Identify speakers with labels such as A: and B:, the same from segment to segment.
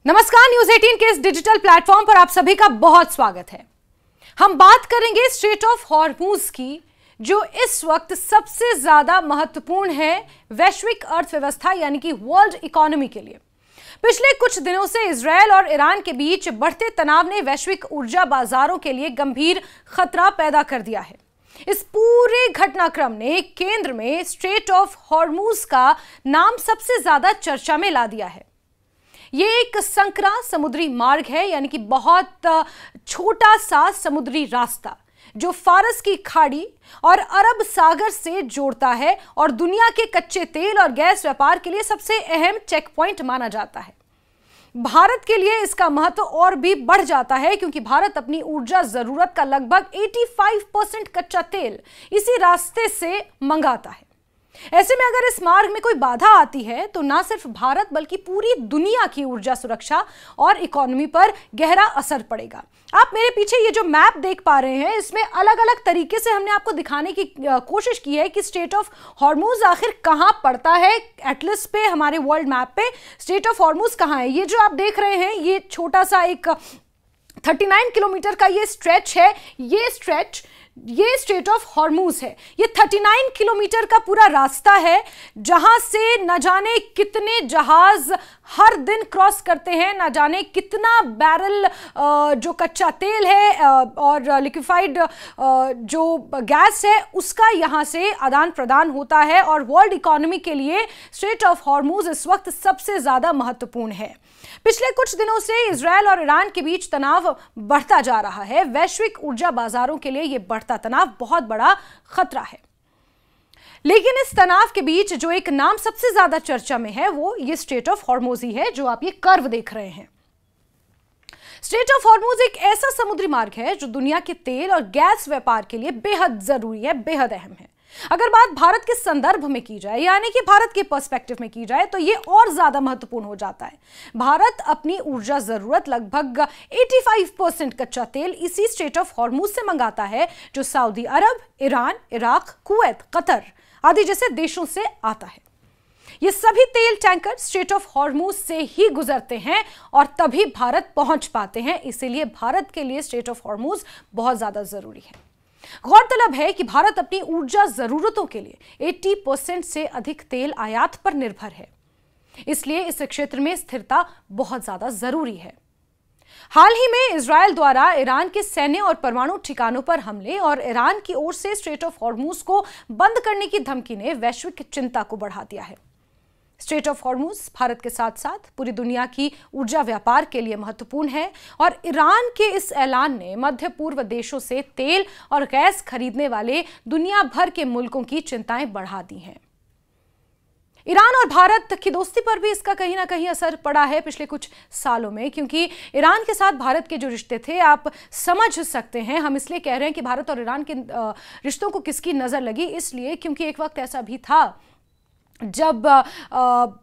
A: नमस्कार, न्यूज 18 के इस डिजिटल प्लेटफॉर्म पर आप सभी का बहुत स्वागत है। हम बात करेंगे स्ट्रेट ऑफ हॉर्मुज की, जो इस वक्त सबसे ज्यादा महत्वपूर्ण है वैश्विक अर्थव्यवस्था यानी कि वर्ल्ड इकोनॉमी के लिए। पिछले कुछ दिनों से इजरायल और ईरान के बीच बढ़ते तनाव ने वैश्विक ऊर्जा बाजारों के लिए गंभीर खतरा पैदा कर दिया है। इस पूरे घटनाक्रम ने केंद्र में स्ट्रेट ऑफ हॉर्मुज का नाम सबसे ज्यादा चर्चा में ला दिया है। ये एक संकरा समुद्री मार्ग है, यानी कि बहुत छोटा सा समुद्री रास्ता जो फारस की खाड़ी और अरब सागर से जोड़ता है और दुनिया के कच्चे तेल और गैस व्यापार के लिए सबसे अहम चेक पॉइंट माना जाता है। भारत के लिए इसका महत्व और भी बढ़ जाता है क्योंकि भारत अपनी ऊर्जा जरूरत का लगभग 85% कच्चा तेल इसी रास्ते से मंगाता है। ऐसे में अगर इस मार्ग में कोई बाधा आती है तो ना सिर्फ भारत बल्कि पूरी दुनिया की ऊर्जा सुरक्षा और इकोनॉमी पर गहरा असर पड़ेगा। आप मेरे पीछे ये जो मैप देख पा रहे हैं, इसमें अलग अलग तरीके से हमने आपको दिखाने की कोशिश की है कि स्ट्रेट ऑफ हॉर्मुज आखिर कहां पड़ता है। एटलस पे, हमारे वर्ल्ड मैप पे स्ट्रेट ऑफ हॉर्मुज कहां है। ये जो आप देख रहे हैं, ये छोटा सा एक 39 किलोमीटर का ये स्ट्रेच है। ये स्ट्रेट ऑफ हॉर्मुज है। ये 39 किलोमीटर का पूरा रास्ता है जहां से न जाने कितने जहाज हर दिन क्रॉस करते हैं, न जाने कितना बैरल जो कच्चा तेल है और लिक्विफाइड जो गैस है उसका यहां से आदान प्रदान होता है। और वर्ल्ड इकोनॉमी के लिए स्ट्रेट ऑफ हॉर्मुज इस वक्त सबसे ज्यादा महत्वपूर्ण है। पिछले कुछ दिनों से इजरायल और ईरान के बीच तनाव बढ़ता जा रहा है। वैश्विक ऊर्जा बाजारों के लिए यह बढ़ता तनाव बहुत बड़ा खतरा है। लेकिन इस तनाव के बीच जो एक नाम सबसे ज्यादा चर्चा में है वो ये स्ट्रेट ऑफ हॉर्मुज ही है, जो आप ये कर्व देख रहे हैं। स्ट्रेट ऑफ हॉर्मुज एक ऐसा समुद्री मार्ग है जो दुनिया के तेल और गैस व्यापार के लिए बेहद जरूरी है, बेहद अहम है। अगर बात भारत के संदर्भ में की जाए, यानी कि भारत के पर्सपेक्टिव में की जाए, तो यह और ज्यादा महत्वपूर्ण हो जाता है। भारत अपनी ऊर्जा जरूरत लगभग 85% कच्चा तेल इसी स्ट्रेट ऑफ हॉर्मुज से मंगाता है, जो सऊदी अरब, ईरान, इराक, कुवैत, कतर आदि जैसे देशों से आता है। ये सभी तेल टैंकर स्ट्रेट ऑफ हॉर्मुज से ही गुजरते हैं और तभी भारत पहुंच पाते हैं। इसीलिए भारत के लिए स्ट्रेट ऑफ हॉर्मुज बहुत ज्यादा जरूरी है। गौरतलब है कि भारत अपनी ऊर्जा जरूरतों के लिए 80% से अधिक तेल आयात पर निर्भर है। इसलिए इस क्षेत्र में स्थिरता बहुत ज्यादा जरूरी है। हाल ही में इजरायल द्वारा ईरान के सैन्य और परमाणु ठिकानों पर हमले और ईरान की ओर से स्ट्रेट ऑफ हॉर्मुज को बंद करने की धमकी ने वैश्विक चिंता को बढ़ा दिया है। स्ट्रेट ऑफ हॉर्मुज भारत के साथ साथ पूरी दुनिया की ऊर्जा व्यापार के लिए महत्वपूर्ण है और ईरान के इस ऐलान ने मध्य पूर्व देशों से तेल और गैस खरीदने वाले दुनिया भर के मुल्कों की चिंताएं बढ़ा दी हैं। ईरान और भारत की दोस्ती पर भी इसका कहीं ना कहीं असर पड़ा है पिछले कुछ सालों में, क्योंकि ईरान के साथ भारत के जो रिश्ते थे, आप समझ सकते हैं। हम इसलिए कह रहे हैं कि भारत और ईरान के रिश्तों को किसकी नजर लगी, इसलिए क्योंकि एक वक्त ऐसा भी था जब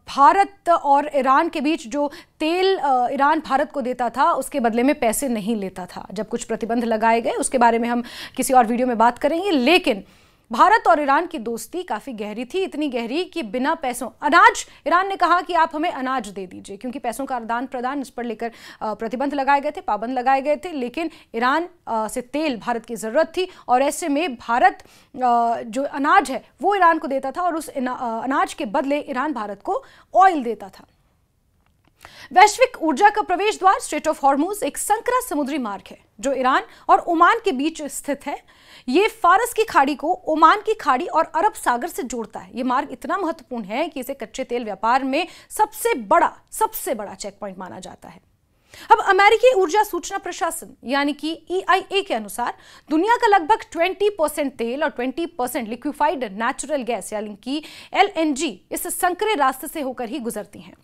A: भारत और ईरान के बीच जो तेल ईरान भारत को देता था उसके बदले में पैसे नहीं लेता था। जब कुछ प्रतिबंध लगाए गए, उसके बारे में हम किसी और वीडियो में बात करेंगे। लेकिन भारत और ईरान की दोस्ती काफी गहरी थी, इतनी गहरी कि बिना पैसों अनाज, ईरान ने कहा कि आप हमें अनाज दे दीजिए, क्योंकि पैसों का आदान प्रदान इस पर लेकर प्रतिबंध लगाए गए थे, पाबंद लगाए गए थे। लेकिन ईरान से तेल भारत की जरूरत थी और ऐसे में भारत जो अनाज है वो ईरान को देता था और उस अनाज के बदले ईरान भारत को ऑयल देता था। वैश्विक ऊर्जा का प्रवेश द्वार स्ट्रेट ऑफ हॉर्मुज एक संकरा समुद्री मार्ग है जो ईरान और ओमान के बीच स्थित है। ये फारस की खाड़ी को ओमान की खाड़ी और अरब सागर से जोड़ता है। ये मार्ग इतना महत्वपूर्ण है कि इसे कच्चे तेल व्यापार में सबसे बड़ा चेक पॉइंट माना जाता है। अब अमेरिकी ऊर्जा सूचना प्रशासन यानी कि EIA के अनुसार दुनिया का लगभग 20% तेल और 20% लिक्विफाइड नेचुरल गैस यानी कि LNG इस संकरे रास्ते से होकर ही गुजरती हैं।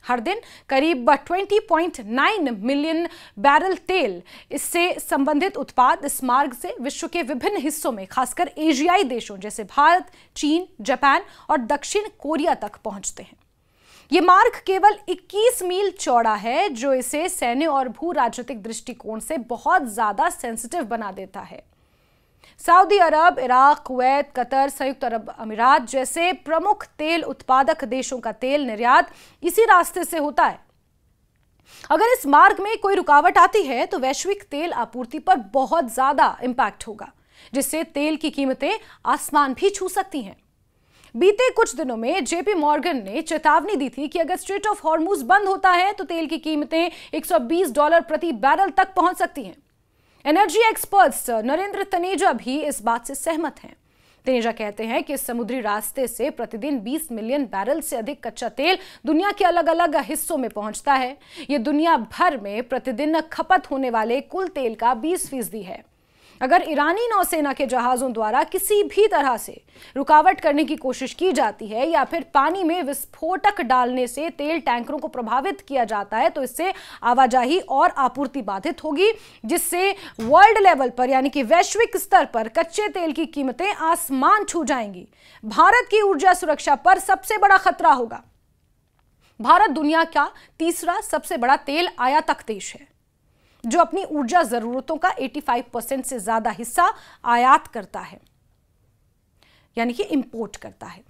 A: हर दिन करीब 20.9 मिलियन बैरल तेल इससे संबंधित उत्पाद इस मार्ग से विश्व के विभिन्न हिस्सों में, खासकर एशियाई देशों जैसे भारत, चीन, जापान और दक्षिण कोरिया तक पहुंचते हैं। ये मार्ग केवल 21 मील चौड़ा है, जो इसे सैन्य और भू राजनीतिक दृष्टिकोण से बहुत ज्यादा सेंसिटिव बना देता है। सऊदी अरब, इराक, कुवैत, कतर, संयुक्त अरब अमीरात जैसे प्रमुख तेल उत्पादक देशों का तेल निर्यात इसी रास्ते से होता है। अगर इस मार्ग में कोई रुकावट आती है तो वैश्विक तेल आपूर्ति पर बहुत ज्यादा इंपैक्ट होगा, जिससे तेल की कीमतें आसमान भी छू सकती हैं। बीते कुछ दिनों में जेपी मॉर्गन ने चेतावनी दी थी कि अगर स्ट्रेट ऑफ हॉर्मुज बंद होता है तो तेल की कीमतें $120 प्रति बैरल तक पहुंच सकती हैं। एनर्जी एक्सपर्ट्स नरेंद्र तनेजा भी इस बात से सहमत हैं। तनेजा कहते हैं कि इस समुद्री रास्ते से प्रतिदिन 20 मिलियन बैरल से अधिक कच्चा तेल दुनिया के अलग अलग हिस्सों में पहुंचता है। यह दुनिया भर में प्रतिदिन खपत होने वाले कुल तेल का 20% है। अगर ईरानी नौसेना के जहाजों द्वारा किसी भी तरह से रुकावट करने की कोशिश की जाती है या फिर पानी में विस्फोटक डालने से तेल टैंकरों को प्रभावित किया जाता है तो इससे आवाजाही और आपूर्ति बाधित होगी, जिससे वर्ल्ड लेवल पर यानी कि वैश्विक स्तर पर कच्चे तेल की कीमतें आसमान छू जाएंगी। भारत की ऊर्जा सुरक्षा पर सबसे बड़ा खतरा होगा। भारत दुनिया का तीसरा सबसे बड़ा तेल आयातक देश है, जो अपनी ऊर्जा जरूरतों का 85% से ज्यादा हिस्सा आयात करता है, यानी कि इंपोर्ट करता है।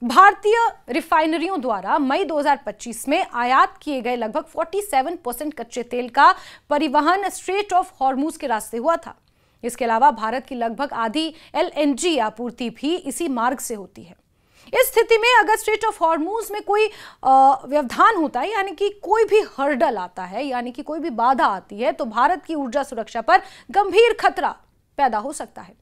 A: भारतीय रिफाइनरियों द्वारा मई 2025 में आयात किए गए लगभग 47% कच्चे तेल का परिवहन स्ट्रेट ऑफ हॉर्मुज के रास्ते हुआ था। इसके अलावा भारत की लगभग आधी LNG आपूर्ति भी इसी मार्ग से होती है। इस स्थिति में अगर स्ट्रेट ऑफ हॉर्मुज में कोई व्यवधान होता है, यानी कि कोई भी हर्डल आता है, यानी कि कोई भी बाधा आती है, तो भारत की ऊर्जा सुरक्षा पर गंभीर खतरा पैदा हो सकता है।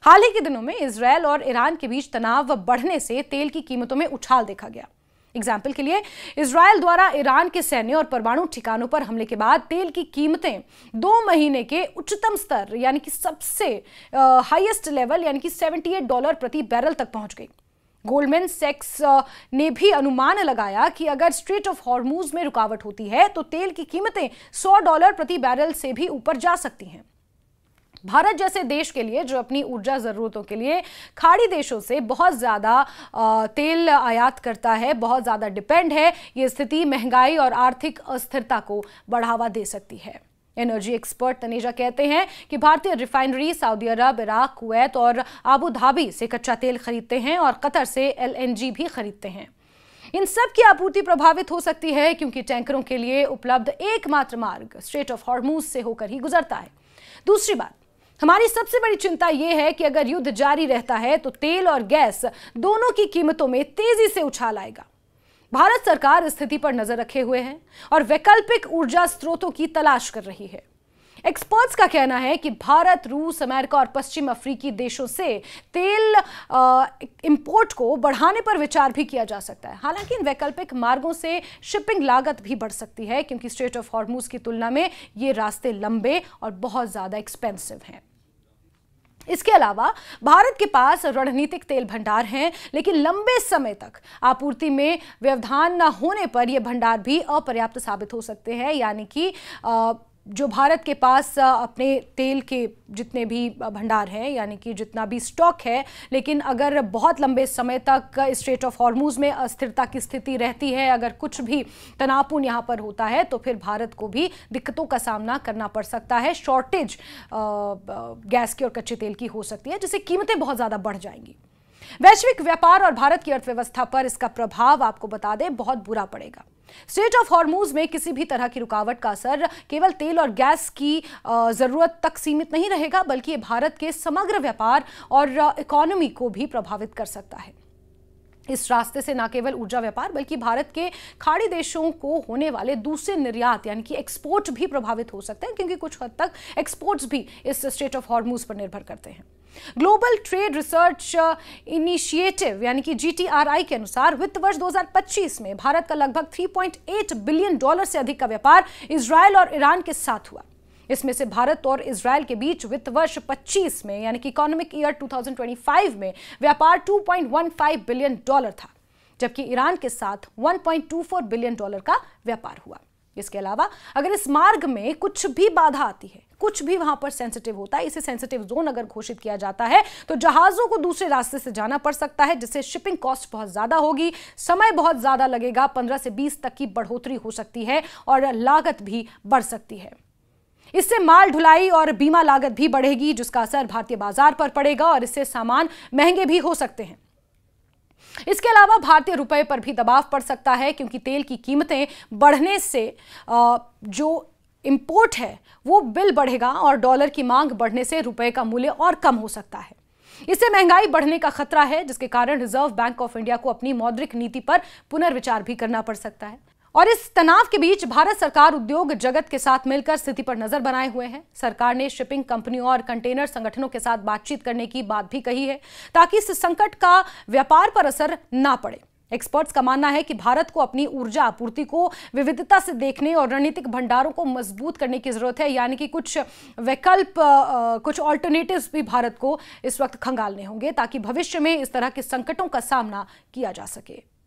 A: हाल ही के दिनों में इजरायल और ईरान के बीच तनाव बढ़ने से तेल की कीमतों में उछाल देखा गया। एग्जाम्पल के लिए, इजरायल द्वारा ईरान के सैन्य और परमाणु ठिकानों पर हमले के बाद तेल की कीमतें 2 महीने के उच्चतम स्तर यानी कि सबसे हाईएस्ट लेवल यानी कि $78 प्रति बैरल तक पहुंच गई। गोल्डमैन सैक्स ने भी अनुमान लगाया कि अगर स्ट्रेट ऑफ हॉर्मुज में रुकावट होती है तो तेल की कीमतें $100 प्रति बैरल से भी ऊपर जा सकती हैं। भारत जैसे देश के लिए, जो अपनी ऊर्जा जरूरतों के लिए खाड़ी देशों से बहुत ज्यादा तेल आयात करता है, बहुत ज्यादा डिपेंड है, ये स्थिति महंगाई और आर्थिक अस्थिरता को बढ़ावा दे सकती है। एनर्जी एक्सपर्ट तनेजा कहते हैं कि भारतीय रिफाइनरी सऊदी अरब, इराक, कुवैत और आबू धाबी से कच्चा तेल खरीदते हैं और कतर से LNG भी खरीदते हैं। इन सब की आपूर्ति प्रभावित हो सकती है क्योंकि टैंकरों के लिए उपलब्ध एकमात्र मार्ग स्ट्रेट ऑफ हॉर्मुज से होकर ही गुजरता है। दूसरी बात, हमारी सबसे बड़ी चिंता यह है कि अगर युद्ध जारी रहता है तो तेल और गैस दोनों की कीमतों में तेजी से उछाल आएगा। भारत सरकार स्थिति पर नजर रखे हुए है और वैकल्पिक ऊर्जा स्रोतों की तलाश कर रही है। एक्सपर्ट्स का कहना है कि भारत, रूस, अमेरिका और पश्चिम अफ्रीकी देशों से तेल इंपोर्ट को बढ़ाने पर विचार भी किया जा सकता है। हालांकि इन वैकल्पिक मार्गों से शिपिंग लागत भी बढ़ सकती है क्योंकि स्ट्रेट ऑफ हॉर्मुज की तुलना में ये रास्ते लंबे और बहुत ज्यादा एक्सपेंसिव हैं। इसके अलावा भारत के पास रणनीतिक तेल भंडार हैं, लेकिन लंबे समय तक आपूर्ति में व्यवधान न होने पर यह भंडार भी अपर्याप्त साबित हो सकते हैं। यानी कि जो भारत के पास अपने तेल के जितने भी भंडार हैं, यानी कि जितना भी स्टॉक है, लेकिन अगर बहुत लंबे समय तक स्ट्रेट ऑफ हॉर्मुज में अस्थिरता की स्थिति रहती है, अगर कुछ भी तनावपूर्ण यहाँ पर होता है तो फिर भारत को भी दिक्कतों का सामना करना पड़ सकता है। शॉर्टेज गैस की और कच्चे तेल की हो सकती है, जिससे कीमतें बहुत ज़्यादा बढ़ जाएंगी। वैश्विक व्यापार और भारत की अर्थव्यवस्था पर इसका प्रभाव आपको बता दें बहुत बुरा पड़ेगा। स्ट्रेट ऑफ हॉर्मुज में किसी भी तरह की रुकावट का असर केवल तेल और गैस की जरूरत तक सीमित नहीं रहेगा, बल्कि ये भारत के समग्र व्यापार और इकोनॉमी को भी प्रभावित कर सकता है। इस रास्ते से न केवल ऊर्जा व्यापार बल्कि भारत के खाड़ी देशों को होने वाले दूसरे निर्यात यानी कि एक्सपोर्ट भी प्रभावित हो सकते हैं, क्योंकि कुछ हद तक एक्सपोर्ट्स भी इस स्ट्रेट ऑफ हॉर्मुज पर निर्भर करते हैं। ग्लोबल ट्रेड रिसर्च इनिशिएटिव यानी कि GTRI के अनुसार वित्त वर्ष 2025 में भारत का लगभग $3.8 बिलियन से अधिक का व्यापार इजरायल और ईरान के साथ हुआ। इसमें से भारत और इजरायल के बीच वित्त वर्ष 25 में यानी कि इकोनॉमिक ईयर 2025 में व्यापार $2.15 बिलियन था, जबकि ईरान के साथ $1.24 बिलियन का व्यापार हुआ। इसके अलावा अगर इस मार्ग में कुछ भी बाधा आती है, कुछ भी वहां पर सेंसिटिव होता है, इसे सेंसिटिव जोन अगर घोषित किया जाता है तो जहाजों को दूसरे रास्ते से जाना पड़ सकता है, जिससे शिपिंग कॉस्ट बहुत ज्यादा होगी, समय बहुत ज्यादा लगेगा, 15 से 20 तक की बढ़ोतरी हो सकती है और लागत भी बढ़ सकती है। इससे माल ढुलाई और बीमा लागत भी बढ़ेगी, जिसका असर भारतीय बाजार पर पड़ेगा और इससे सामान महंगे भी हो सकते हैं। इसके अलावा भारतीय रुपए पर भी दबाव पड़ सकता है, क्योंकि तेल की कीमतें बढ़ने से जो इंपोर्ट है वो बिल बढ़ेगा और डॉलर की मांग बढ़ने से रुपए का मूल्य और कम हो सकता है। इससे महंगाई बढ़ने का खतरा है, जिसके कारण रिजर्व बैंक ऑफ इंडिया को अपनी मौद्रिक नीति पर पुनर्विचार भी करना पड़ सकता है। और इस तनाव के बीच भारत सरकार उद्योग जगत के साथ मिलकर स्थिति पर नजर बनाए हुए है। सरकार ने शिपिंग कंपनियों और कंटेनर संगठनों के साथ बातचीत करने की बात भी कही है, ताकि इस संकट का व्यापार पर असर ना पड़े। एक्सपर्ट्स का मानना है कि भारत को अपनी ऊर्जा आपूर्ति को विविधता से देखने और रणनीतिक भंडारों को मजबूत करने की जरूरत है, यानी कि कुछ विकल्प, कुछ ऑल्टरनेटिव्स भी भारत को इस वक्त खंगालने होंगे, ताकि भविष्य में इस तरह के संकटों का सामना किया जा सके।